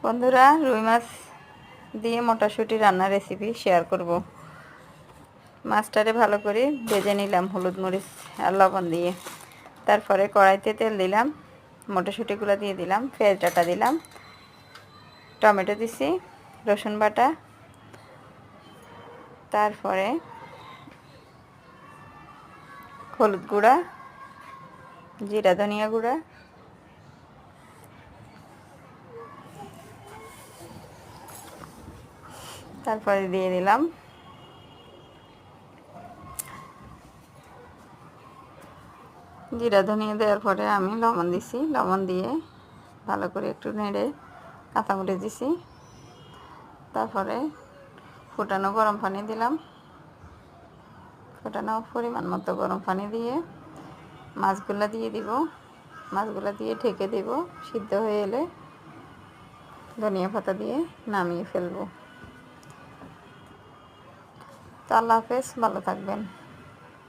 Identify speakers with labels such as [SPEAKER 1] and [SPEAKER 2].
[SPEAKER 1] বন্ধুরা, রুই মাছ দিয়ে মটরশুঁটি রান্নার রেসিপি শেয়ার করব। মাছটারে ভালো করে ভেজে নিলাম হলুদ মরিচ আর লবণ দিয়ে। তারপরে কড়াইতে তেল দিলাম, মটরশুঁটিগুলো দিয়ে দিলাম, পেঁয়াজ ডাটা দিলাম, টমেটো দিছি, রসুন বাটা, তারপরে হলুদ গুঁড়া, জিরা ধনিয়া গুঁড়া, তারপরে দিয়ে দিলাম জিরা ধনিয়া দেওয়ার পরে আমি লবণ দিছি, লবণ দিয়ে ভালো করে একটু নেড়ে কাঁচামরিচ দিছি। তারপরে ফুটানো গরম পানি দিলাম, ফুটানো পরিমাণ মতো গরম পানি দিয়ে মাছগুলো দিয়ে দিব, মাছগুলো দিয়ে ঢেকে দেব। সিদ্ধ হয়ে এলে ধনিয়া পাতা দিয়ে নামিয়ে ফেলবো। তো আল্লাহ হাফেজ, ভালো থাকবেন।